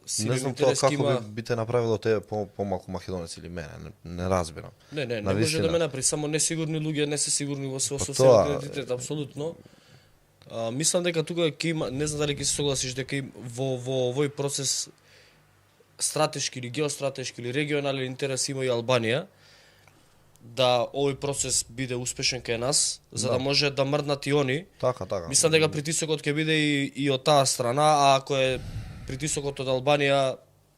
силен Не знам тоа интерес ќе како има. би те направило тебе помалку македонеци или мене, не разбирам. Не На може вистина. да ме направи, само несигурни луѓе не се сигурни во свој Па социјален тоа- идентитет, апсолутно. Мислам дека тука ќе има, не знам дали ќе се согласиш дека во овој процес стратешки или геостратешки или регионален интерес има и Албанија, да овој процес биде успешен кај нас, за да може да мрднат и они. Така. Мислам дека притисокот ќе биде и од таа страна, а ако е притисокот од Албанија,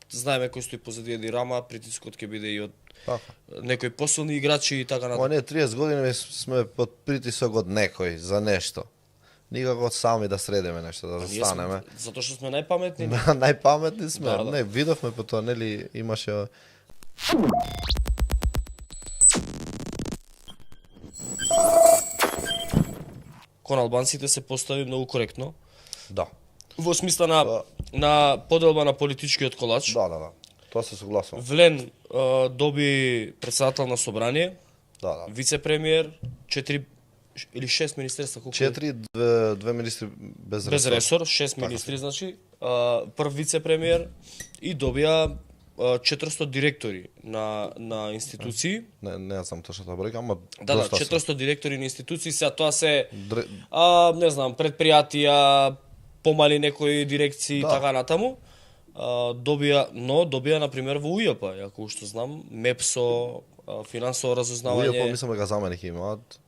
знаеме кој стои позади Еди Рама, притисокот ќе биде и од Така. некои посилни играчи и така Ама натаму. не, 30 години сме под притисок од некој за нешто. Никако сами да средиме нешто, да Ние застанеме. сме- Затоа што сме најпаметни. Најпаметни сме. Да. Не, видовме по тоа, нели имаше Кон албанците се постави многу коректно. да. Во смисла на поделба на политичкиот колач. Да. Тоа се согласувам. Влен доби председател на собрание, Да. вице-премиер, 4 или 6 министерства, колку? 4, две министри без Без ресор. ресор, 6 министри, значи, прв вице-премиер и добија 400 директори на институции. Не знам точната бројка, ама Да, доста се. 400 директори на институции, сега тоа се Дре- не знам, предпријатија, помали некои дирекции и Да. така натаму. Добија на пример во УЈП, ако што знам, МЕПСО, финансово разузнавање. УЈП мислам дека заменик имаат.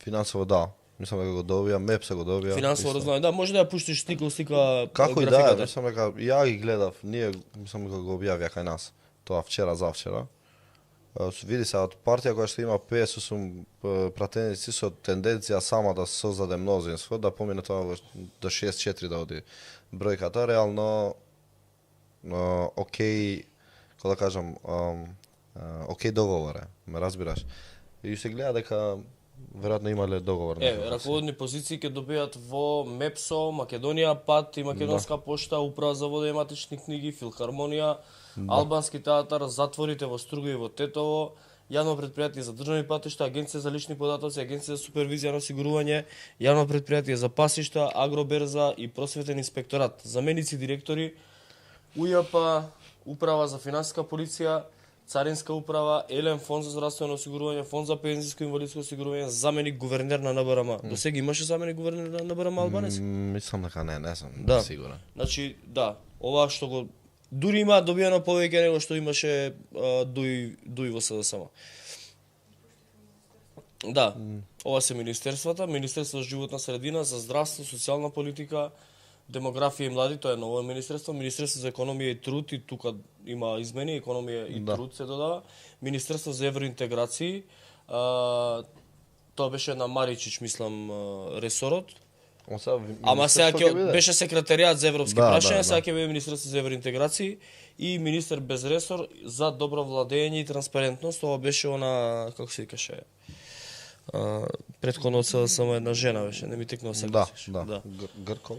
Финансово да. Мислам дека го добија, МЕПС го добија. Финансово исто. разузнавање. Да, може да ја пуштиш слика Како и да, графиката. мислам дека ја ги гледав, ние мислам дека го објавија кај нас. Тоа вчера, завчера. Види се од партија која што има 58 пратеници со тенденција сама да создаде мнозинство, да помине тоа до 6-4 да оди бројката, реално окей, како да кажам, окей договор е, ме разбираш. И се гледа дека веројатно имале договор. Раководни позиции ќе добијат во МЕПСО, Македонија ПАТ и Македонска пошта, Управа за вода и матични книги, Филхармонија, Албански театар, затворите во Струга и во Тетово, Јавно предпријатие за државни патишта, Агенција за лични податоци, Агенција за супервизија на осигурување, Јавно предпријатие за пасишта, Агроберза и Просветен инспекторат. Заменици директори УЈП, Управа за финансиска полиција, Царинска управа, Елен фонд за здравствено осигурување, фонд за пензиско и инвалидско осигурување, заменик гувернер на НБРМ. До сега имаше заменик гувернер на НБРМ албанец? Мислам дека не сум Да. сигурен. Значи, да, ова што го дури има добиено повеќе него што имаше дуи во СДСМ. Да, ова се министерствата, Министерство за животна средина, за здравство, социјална политика, демографија и млади, тоа е ново министерство, Министерство за економија и труд, и тука има измени, економија и труд се додава, Министерство за евроинтеграции, тоа беше на Маричич, мислам, ресорот. Ама сега ќе беше секретаријат за европски прашања, сега ќе биде Министерство за евроинтеграции и министер без ресор за добро владење и транспарентност. Ова беше она, како се викаше, претходно од СДСМ една жена беше, не ми текнува се. Да. Гркол?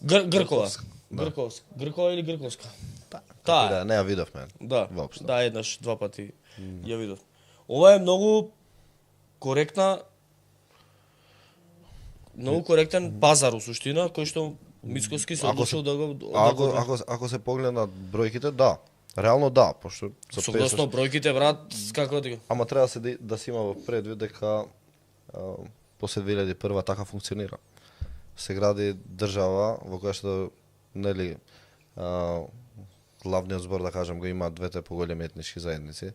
Гркова. Гркова или Грковска? Таа. Не ја видовме. Да, воопшто. да, еднаш, два пати ја видов. Ова е многу коректна, многу коректен пазар у суштина, кој што Мицкоски се одлучил да го... Ако се погледнат бројките, да. Реално да, пошто... Согласно бројките, брат, како да... Ама треба да се има во предвид дека после 2001 така функционира. Се гради држава во која што, нели, главниот збор, да кажам, го има двете поголеми етнички заедници.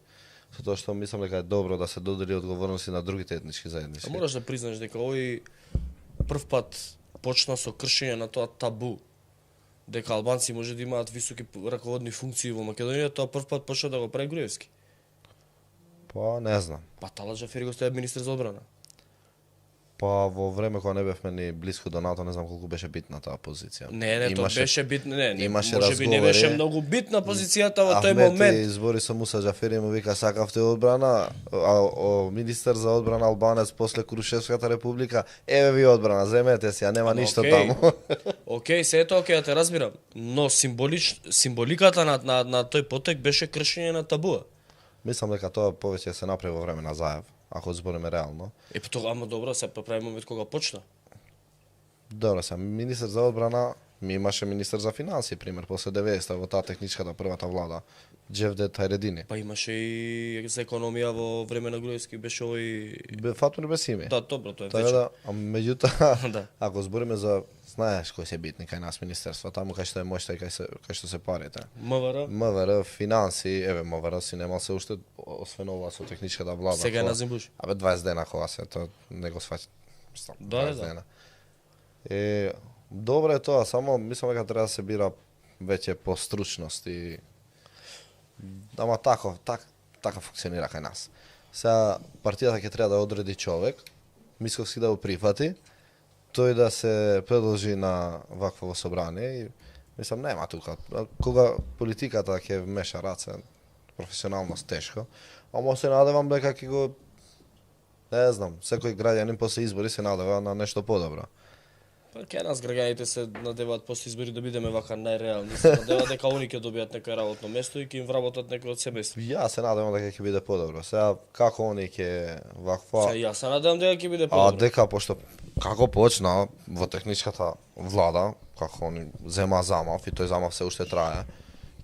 Со тоа што мислам дека е добро да се додели одговорности на другите етнички заедници. Мораш да признаеш дека овој прв пат почна со кршење на тоа табу, дека албанци може да имаат високи раководни функции во Македонија, тоа прв пат почна да го прави Груевски. Па, не знам. Па Тала Джафери го стоја министер за одбрана. Па во време кога не бевме ни блиску до НАТО, не знам колку беше битна таа позиција. Не, тоа беше битна, имаше може би не разговори. беше многу битна позицијата во тој Ахмет момент. избори со Муса Џафери му вика сакавте одбрана, а министер за одбрана албанец после Крушевската република, еве ви одбрана, земете си, а нема ништо таму. Океј, се ето океј, те разбирам, но символиката на тој потек беше кршење на табуа. Мислам дека тоа повеќе се направи во време на Заев, ако збориме реално. Тоа, ама добро, се прави момент кога почна. Добро, се министер за одбрана Ми имаше министер за финансии, пример, после 90-та во таа техничката првата влада. Джевдет Хајредини. Па имаше и за економија во време на Груевски, беше овој... Фатури без име. Да, добро, тоа е Така вече. да, а меѓутоа, Да. ако збориме за, знаеш кои се битни кај нас министерства, таму кај што е моќта и кај што се парите. МВР, МВР, финанси, еве МВР си немал се уште, освен ова со техничката влада. сега е кога- Назим Буш. Абе 20 дена кога се, тоа не го сваќа. Да, 20 да. дена. Добро е тоа, само мислам дека треба да се бира веќе по стручност и ама така функционира кај нас. Сега партијата ќе треба да одреди човек, Мисковски да го прифати, тој да се предложи на вакво собрание и мислам нема тука. Кога политиката ќе меша раце, професионалност тешко, ама се надевам дека ќе го не знам, секој граѓанин после избори се надева на нешто подобро. Па кај нас граѓаните се надеваат после избори да бидеме вака најреални. Се надеваат дека они ќе добијат некој работно место и ќе им вработат некој од семејство. Јас се надевам дека ќе биде подобро. Сега како они ќе ваква Се јас се надевам дека ќе биде А подобро. дека пошто како почна во техничката влада, како они зема замав и тој замав се уште трае,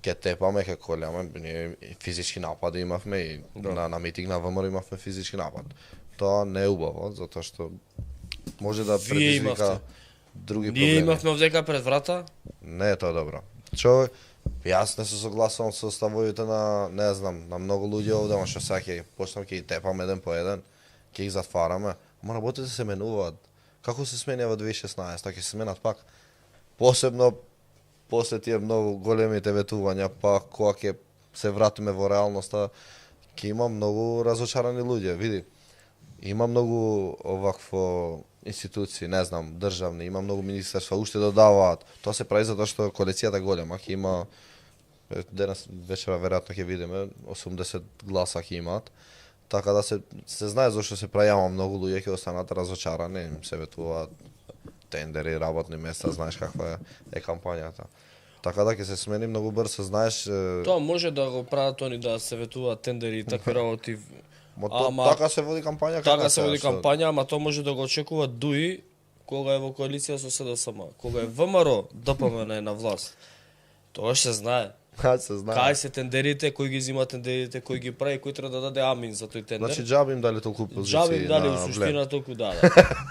ке тепаме, ке коляме, ние и физички напади имавме и на митинг на ВМРО имавме физички напад. Тоа не е убаво, затоа што може да Вие предизвика имавте. други Ние проблеми. имавме овдека пред врата, Не е тоа добро. Човек, јас не се согласувам со ставовите на, не знам, на многу луѓе овде, ама што сега ќе почнам ќе ги тепам еден по еден, ќе ги затвараме. Ама работите се менуваат. Како се сменија во 2016, ќе се сменат пак. Посебно после тие многу големите ветувања, па кога ќе се вратиме во реалноста, ќе има многу разочарани луѓе. Види, има многу овакво институции, не знам, државни, има многу министерства, уште додаваат. Тоа се прави затоа што коалицијата голема, ќе има денес вечера веројатно ќе видиме 80 гласа ќе имаат. Така да се знае зошто се прави, ама многу луѓе ќе останат разочарани, им се ветуваат тендери, работни места, знаеш каква е кампањата. Така да ќе се смени многу брзо, знаеш. тоа може да го прават они да се ветуваат тендери и такви работи. Ама- Така се води кампања. Така се води што- кампања, ама тоа може да го очекува ДУИ кога е во коалиција со СДСМ. Кога е ВМРО, ДПМН е на власт. Тоа ще се знае. Се знае. Кај се тендерите, кој ги зима тендерите, кој ги прави, кој треба да даде амин за тој тендер. Значи џаби им дали толку позиции. Джабе им дали на у влем. суштина толку да.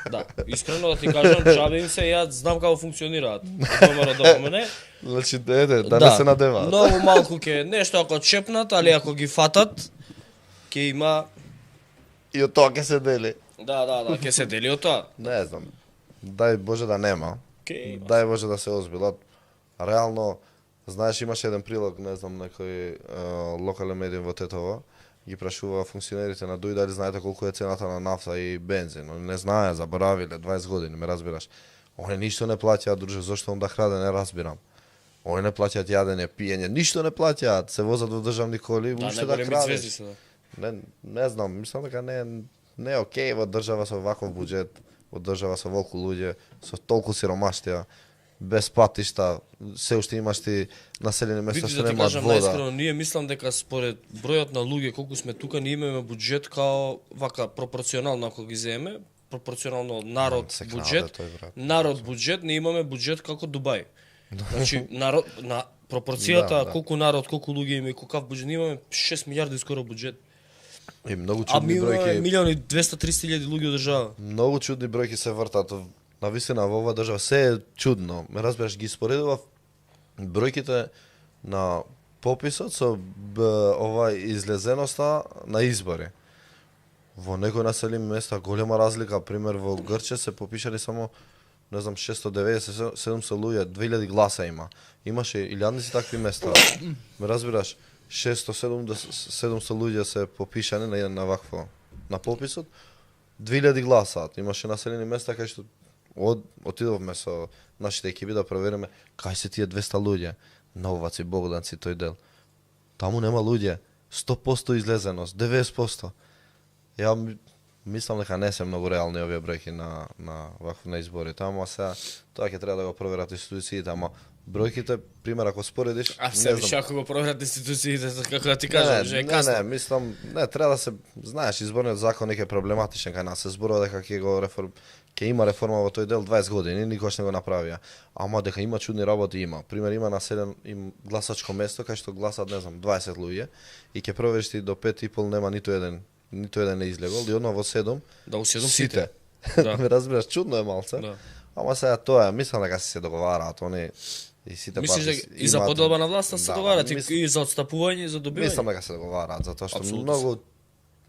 Да. Искрено да ти кажам, джабе им се, ја знам како функционираат. ВМРО ДПМН. Значи да не се надеваат. Многу малку ќе нешто ако чепнат, али ако ги фатат, ќе има И од тоа ќе се дели. да, ќе се дели од тоа. Не знам. Дај Боже да нема. Ке, Дај Боже да се озбилат. Реално, знаеш, имаше еден прилог, не знам, некој локален медиум во Тетово, ги прашува функционерите на ДУИ дали знаете колку е цената на нафта и бензин. Они не знаеа, заборавиле 20 години, ме разбираш. Они ништо не плаќаат, друже, зошто он да краде, не разбирам. Они не плаќаат јадење, пиење, ништо не плаќаат, се возат во државни коли, да, уште не да големи крадеш. звезди се. Да. Не знам, мислам дека не е окей во држава со ваков буџет, во држава со волку луѓе, со толку сиромаштија, без патишта, се уште имаш ти населени места Види што да ти немаат кажам вода. наискрено, ние мислам дека според бројот на луѓе колку сме тука, ние имаме буџет као вака пропорционално ако ги земеме, пропорционално народ Се краде буџет, тој, брат. народ буџет, ние имаме буџет како Дубај. Значи народ на пропорцијата Да. колку народ, колку луѓе има и какав буџет, ние имаме 6 милиарди скоро буџет. И многу А ми чудни имаме бројки, милиони 200-300 илјади луѓе од држава. многу чудни бројки се вртат. На вистина во оваа држава се е чудно. Ме разбираш, ги споредував бројките на пописот со излезеноста на избори. Во некои населени места голема разлика, пример во Грче се попишани само не знам 690-700 луѓе, 2000 гласа има. Имаше илјадници такви места. Ме разбираш, 600-700 луѓе се попишани на вакво на пописот. 2000 гласаат. Имаше населени места кај што отидовме со нашите екипи да провериме кај се тие 200 луѓе. Новаци, Богданци, тој дел. Таму нема луѓе. 100% излезеност, 90%. Ја мислам дека не се многу реални овие бројки на изборите, ама сега тоа ќе треба да го проверат институциите, ама бројките, пример ако споредиш, А се више ако го проверат институциите, како да ти кажам, же е не, касно. мислам, не, треба да се, знаеш, изборниот закон е проблематичен кај нас, се зборува дека ќе има реформа во тој дел 20 години, никош не го направија. Ама дека има чудни работи има. Пример има населен гласачко место кај што гласат, не знам, 20 луѓе и ќе провериш ти до 5:30 нема ниту еден не излегол и одма во 7 Да, у 7 сите. Да. Ме разбираш, чудно е малце. Да. Ама сега тоа, мислам дека се договараат они и сите Мислиш партии дека и за поделба на власта се Да, договарат мислам- и за отстапување и за добивање? Мислам дека се договараат, затоа што Апсолутно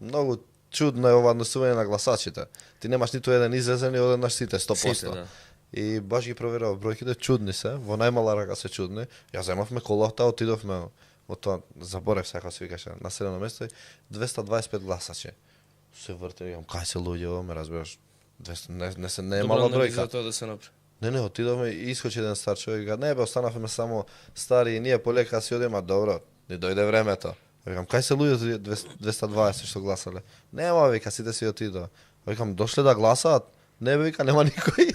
многу чудно е ова однесување на гласачите. Ти немаш ниту еден излезен и одеднаш сите 100%. Сите, да. И баш ги проверав бројките, чудни се, во најмала рака се чудни. Ја земавме колата, отидовме во тоа, заборев се како се викаше, населено место и 225 гласачи. Се врте, викам, кај се луѓе ово, ме разбираш? 200, не е мала Добра бројка. за тоа да се направи. Не, отидовме и искочи еден стар човек, вика, не бе, останавме само стари и ние полека си одиме, добро, ни дојде времето. Викам, кај се луѓето 220 што гласале? Нема, вика, сите си отидоа. Викам, дошле да гласаат? Не бе, вика, нема никој.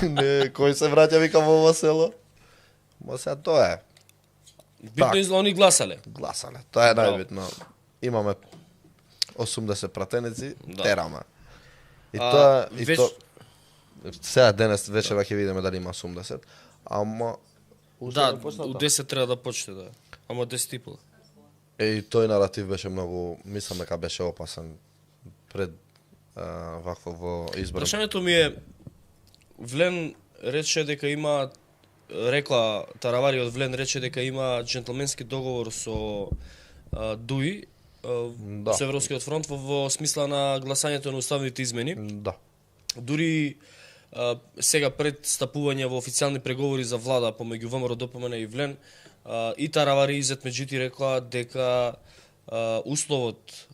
Не, кој се враќа, вика, во ова село? Ма сега тоа е. Битно изла они гласале. Гласале, тоа е Браво. најбитно. Имаме 80 пратеници, Да. тераме. И тоа, сега денес вечера ќе видиме дали има 80, ама Да, у 10 треба да почне, да. Ама 10:30. И тој наратив беше многу, мислам дека беше опасен пред вакво во избор. Прашањето ми е, Влен рече дека има, рекла Таравари од Влен рече дека има джентлменски договор со ДУИ, Да. со Европскиот фронт во смисла на гласањето на уставните измени. Да. Дури сега пред стапување во официјални преговори за влада помеѓу ВМРО, ДПМН и Влен, и Таравари и Зетмеджити рекла дека условот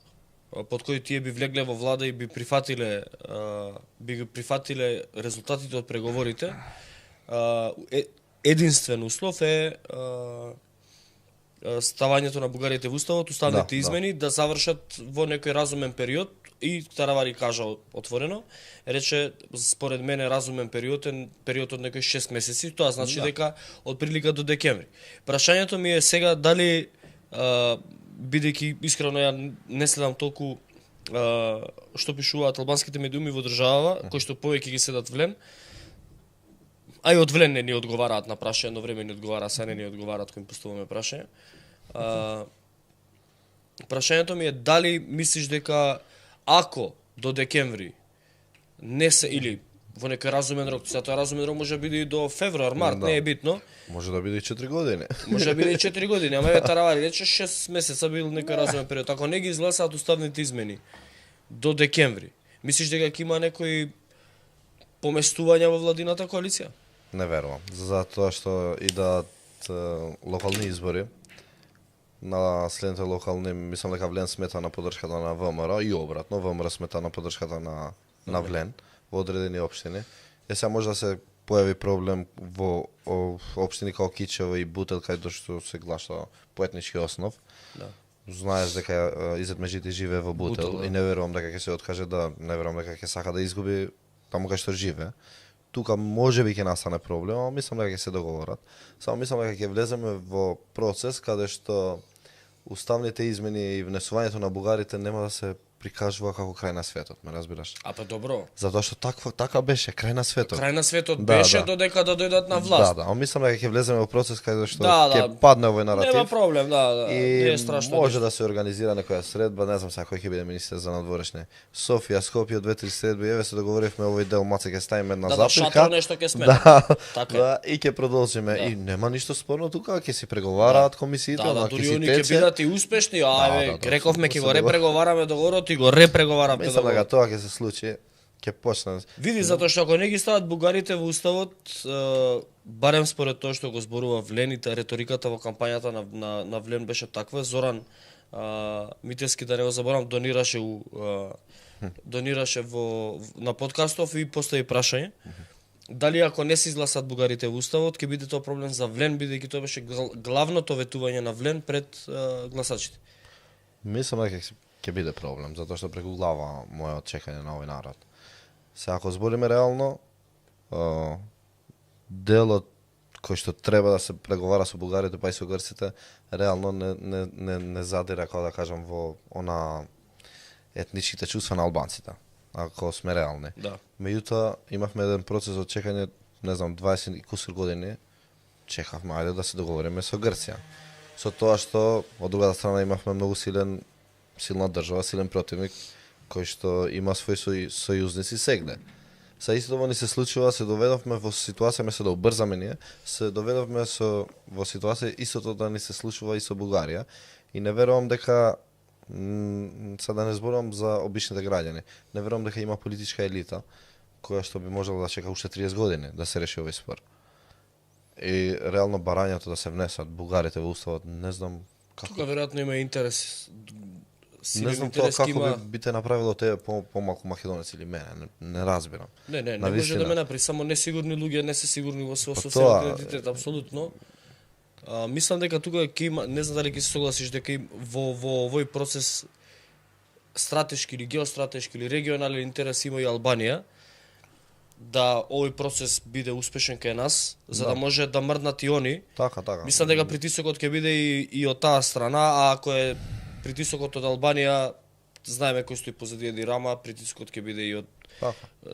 под кој тие би влегле во влада и би прифатиле резултатите од преговорите, единствен услов е ставањето на бугарите во уставот, уставните измени да завршат во некој разумен период. И Таравари кажа отворено, рече според мене разумен период е период од некои 6 месеци, тоа значи дека од прилика до декември. Прашањето ми е сега дали бидејќи искрено ја не следам толку што пишуваат албанските медиуми во државава, кои што повеќе ги седат Влен, а и од Влен не ни одговараат на прашање, едно време ни одговара, сега не ни одговараат кога им поставуваме прашање. Прашањето ми е дали мислиш дека ако до декември не се или во некој разумен рок, сега тоа разумен рок може да биде и до февруар, март, не е битно. Може да биде и 4 години. Може да биде и 4 години, ама еве Таравари рече 6 месеца бил некој разумен период. Ако не ги изгласаат уставните измени до декември, мислиш дека ќе има некои поместувања во владината коалиција? Не верувам, затоа што идат локални избори. На следните локални, мислам дека Влен смета на поддршката на ВМРО и обратно, ВМРО смета на поддршката на Влен во одредени општини. Сега може да се појави проблем во општини како Кичево и Бутел, кај што се гласа по етнички основ. Да. Знаеш дека Изетмеджити живее во Бутел, Бутел, да. и не верувам дека ќе се откаже не верувам дека ќе сака да изгуби таму кај што живее. Тука можеби ќе настане проблем, ама мислам дека ќе се договорат. Само мислам дека ќе влеземе во процес каде што уставните измени и внесувањето на бугарите нема да се прикажува како крај на светот, ме разбираш? А па добро. Затоа што така беше, крај на светот. Крај на светот Да, беше да. додека да дојдат на власт. Да, мислам дека ќе влеземе во процес каде што Да, ќе да. падне овој наратив. Нема проблем, да, не И е страшно. може да се организира некоја средба, не знам сега кој ќе биде министер за надворешни. Софија, Скопје, 2-3 средби, еве се договоривме овој дел маце ќе ставиме една Да, запилка. шатор нешто ќе смене. Да, Така е. да, и ќе продолжиме. Да. И нема ништо спорно тука, ќе си преговараат комисиите, Да, ќе дури си они ќе тече. бидат и успешни, ајде, да, рековме ќе се го договор- репреговараме договорот и го репреговараме Мислам дека договорот. тоа ќе се случи, ќе почне. Види, затоа што ако не ги стават бугарите во уставот, барем според тоа што го зборува Влен и реториката во кампањата на Влен беше таква, Зоран Митевски, да не го заборавам, донираше на подкастов и постави прашање. Дали ако не се изгласат бугарите во уставот, ќе биде тоа проблем за Влен, бидејќи тоа беше главното ветување на Влен пред гласачите. Мислам дека ќе биде проблем, затоа што преку глава мојот чекање на овој народ. Се ако збориме реално, делот кој што треба да се преговара со бугарите па и со грците, реално не задира, како да кажам, во она етничките чувства на албанците, ако сме реални. Да. Меѓутоа, имавме еден процес од чекање, не знам, 20 и кусур години, чекавме, ајде да се договориме со Грција. Со тоа што, од другата страна, имавме многу силна држава, силен противник, кој што има своји сојузници сегде. Са исто тоа ни се случува, се доведовме во ситуација, се да убрзаме ние, се доведовме во ситуација истото да ни се случува и со Бугарија. И не верувам дека, сега да не зборувам за обичните граѓани, не верувам дека има политичка елита, која што би можела да чека уште 30 години да се реши овој спор. И реално барањето да се внесат бугарите во уставот, не знам како. Тука веројатно има интерес. Не знам тоа како би те направило тебе помалку македонец или мене, не разбирам. Не може да ме направи, само несигурни луѓе не се сигурни во својот идентитет, апсолутно. Мислам дека тука ќе има, не знам дали ќе се согласиш дека во овој процес стратешки или геостратешки или регионален интерес има и Албанија, да овој процес биде успешен кај нас, за да може да мрднат и они. Така. Мислам дека притисокот ќе биде и од таа страна, а ако е притисокот од Албанија, знаеме кој стои позади Еди Рама, притисокот ќе биде и од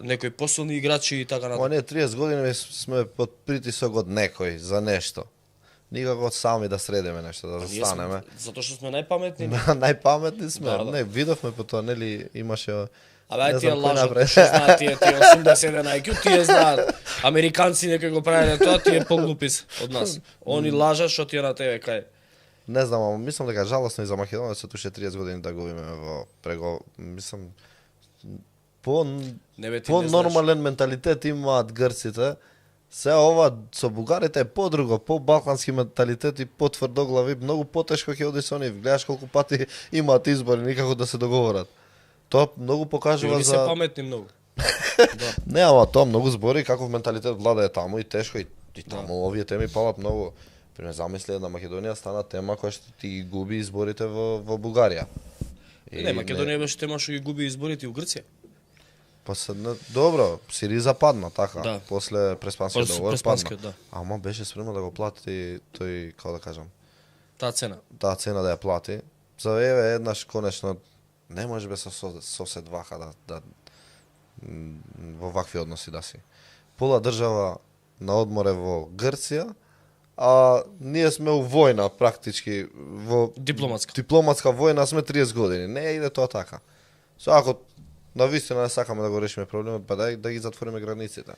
некои посилни играчи и така натаму. Не, 30 години сме под притисок од некој за нешто. Никако сами да средиме нешто, да застанеме. Затоа што сме најпаметни. Најпаметни сме. Да. Не, видовме по тоа, нели, имаше... Абе, тие лажат, што знаат тие 81 IQ, тие знаат. Американци некој го правеле тоа, тие поглупи од нас. Они лажат што тие на тебе кај. Не знам, ама мислам дека жалосно и за македонецот уште 30 години да губиме во мислам по нормален менталитет имаат грците. Се ова со бугарите е подруго, по балкански менталитет и по тврдоглави, многу потешко ќе оди со нив. Гледаш колку пати имаат избори, никако да се договорат. Тоа многу покажува за... за... се паметни многу. Да. Не, ама тоа многу збори каков менталитет владае таму и тешко и таму овие теми палат многу. Пример, замисли една Македонија стана тема која што ти губи изборите во Бугарија. Не, Македонија беше тема што ги губи изборите и у Грција. Па добро, Сириза падна, така. Да. После преспанскиот договор падна. Да. Ама беше спремна да го плати тој, како да кажам, таа цена. Таа цена да ја плати. За еве еднаш конечно не може без сосед вака да во вакви односи да си. Пола држава на одморе во Грција, а ние сме у војна практички во дипломатска војна сме 30 години. Не иде тоа така. Со ако навистина не сакаме да го решиме проблемот, па да ги затвориме границите.